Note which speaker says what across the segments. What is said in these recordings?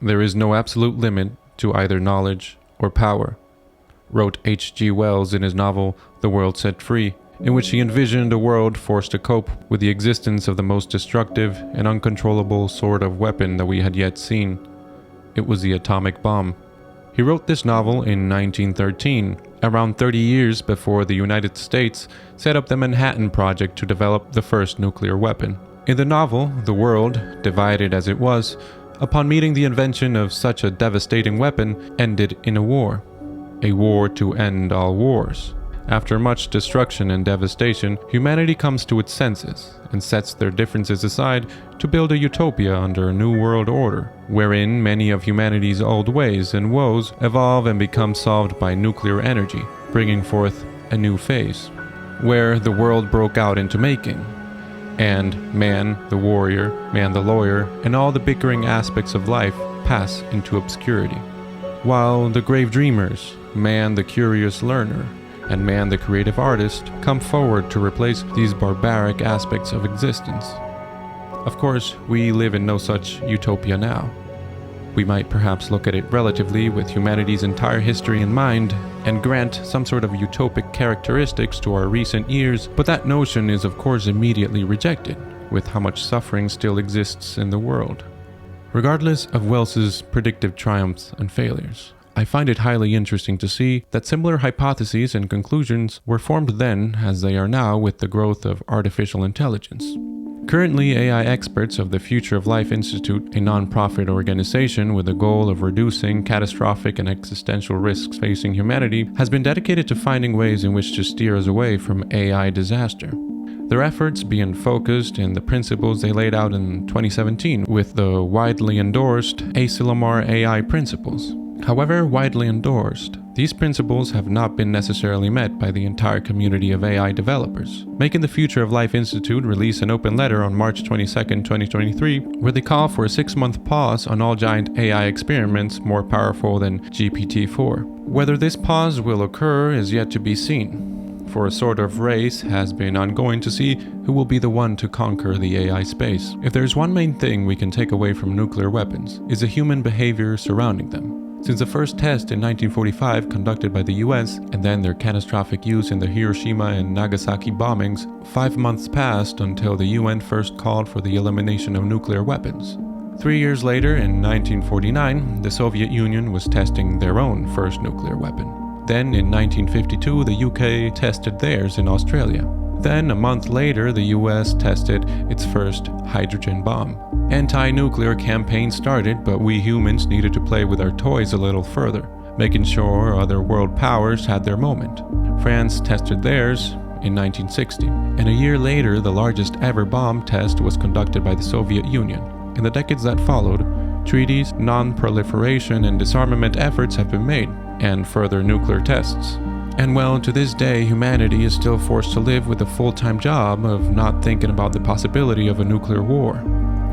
Speaker 1: There is no absolute limit to either knowledge or power, wrote H.G. Wells in his novel The World Set Free, in which he envisioned a world forced to cope with the existence of the most destructive and uncontrollable sort of weapon that we had yet seen. It was the atomic bomb. He wrote this novel in 1913, around 30 years before the United States set up the Manhattan Project to develop the first nuclear weapon. In the novel, the world, divided as it was, upon meeting the invention of such a devastating weapon, ended in a war to end all wars. After much destruction and devastation, humanity comes to its senses and sets their differences aside to build a utopia under a new world order, wherein many of humanity's old ways and woes evolve and become solved by nuclear energy, bringing forth a new phase, where the world broke out into making, and man the warrior, man the lawyer, and all the bickering aspects of life pass into obscurity, while the grave dreamers, man the curious learner, and man the creative artist come forward to replace these barbaric aspects of existence. Of course, we live in no such utopia now. We might perhaps look at it relatively with humanity's entire history in mind and grant some sort of utopic characteristics to our recent years, but that notion is of course immediately rejected with how much suffering still exists in the world. Regardless of Wells's predictive triumphs and failures, I find it highly interesting to see that similar hypotheses and conclusions were formed then as they are now with the growth of artificial intelligence. Currently, AI experts of the Future of Life Institute, a non-profit organization with the goal of reducing catastrophic and existential risks facing humanity, has been dedicated to finding ways in which to steer us away from AI disaster. Their efforts being focused in the principles they laid out in 2017 with the widely endorsed Asilomar AI principles. However widely endorsed, these principles have not been necessarily met by the entire community of AI developers, making the Future of Life Institute release an open letter on March 22, 2023, where they call for a 6-month pause on all giant AI experiments more powerful than GPT-4. Whether this pause will occur is yet to be seen, for a sort of race has been ongoing to see who will be the one to conquer the AI space. If there's one main thing we can take away from nuclear weapons, is the human behavior surrounding them. Since the first test in 1945 conducted by the US, and then their catastrophic use in the Hiroshima and Nagasaki bombings, 5 months passed until the UN first called for the elimination of nuclear weapons. 3 years later, in 1949, the Soviet Union was testing their own first nuclear weapon. Then, in 1952, the UK tested theirs in Australia. Then, a month later, the US tested its first hydrogen bomb. Anti-nuclear campaign started, but we humans needed to play with our toys a little further, making sure other world powers had their moment. France tested theirs in 1960, and a year later the largest ever bomb test was conducted by the Soviet Union. In the decades that followed, treaties, non-proliferation and disarmament efforts have been made, and further nuclear tests. And well, to this day, humanity is still forced to live with the full-time job of not thinking about the possibility of a nuclear war.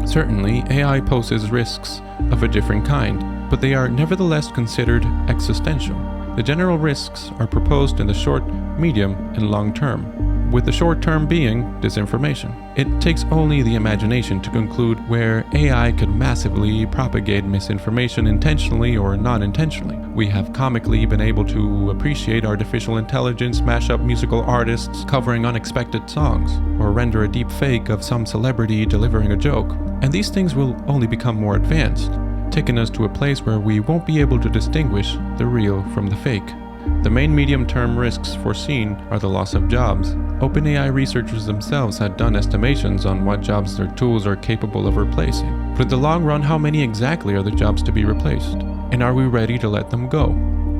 Speaker 1: Certainly, AI poses risks of a different kind, but they are nevertheless considered existential. The general risks are proposed in the short, medium, and long term, with the short term being disinformation. It takes only the imagination to conclude where AI could massively propagate misinformation intentionally or non-intentionally. We have comically been able to appreciate artificial intelligence mash up musical artists covering unexpected songs, or render a deep fake of some celebrity delivering a joke. And these things will only become more advanced, taking us to a place where we won't be able to distinguish the real from the fake. The main medium-term risks foreseen are the loss of jobs. OpenAI researchers themselves had done estimations on what jobs their tools are capable of replacing. But in the long run, how many exactly are the jobs to be replaced? And are we ready to let them go?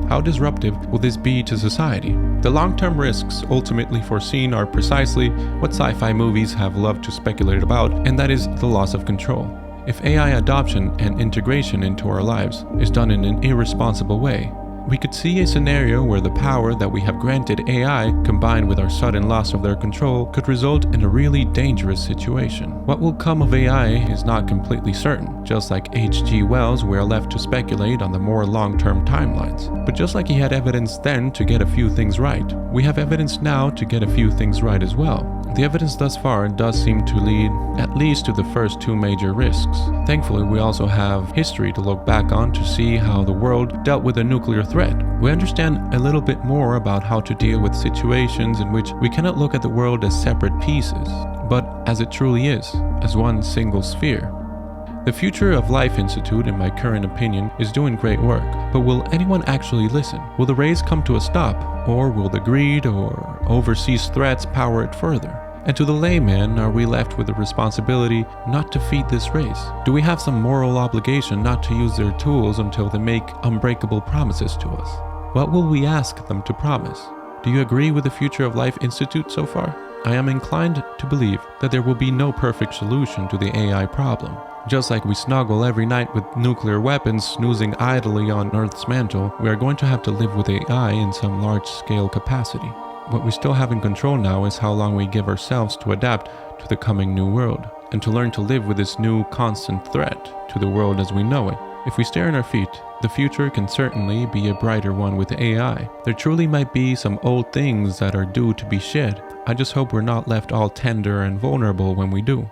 Speaker 1: How disruptive will this be to society? The long-term risks ultimately foreseen are precisely what sci-fi movies have loved to speculate about, and that is the loss of control. If AI adoption and integration into our lives is done in an irresponsible way, we could see a scenario where the power that we have granted AI, combined with our sudden loss of their control, could result in a really dangerous situation. What will come of AI is not completely certain. Just like H.G. Wells, we are left to speculate on the more long-term timelines. But just like he had evidence then to get a few things right, we have evidence now to get a few things right as well. The evidence thus far does seem to lead at least to the first two major risks. Thankfully, we also have history to look back on to see how the world dealt with a nuclear threat. We understand a little bit more about how to deal with situations in which we cannot look at the world as separate pieces, but as it truly is, as one single sphere. The Future of Life Institute, in my current opinion, is doing great work, but will anyone actually listen? Will the race come to a stop, or will the greed or overseas threats power it further? And to the layman, are we left with the responsibility not to feed this race? Do we have some moral obligation not to use their tools until they make unbreakable promises to us? What will we ask them to promise? Do you agree with the Future of Life Institute so far? I am inclined to believe that there will be no perfect solution to the AI problem. Just like we snuggle every night with nuclear weapons snoozing idly on Earth's mantle, we are going to have to live with AI in some large-scale capacity. What we still have in control now is how long we give ourselves to adapt to the coming new world, and to learn to live with this new constant threat to the world as we know it. If we stare on our feet, the future can certainly be a brighter one with AI. There truly might be some old things that are due to be shed. I just hope we're not left all tender and vulnerable when we do.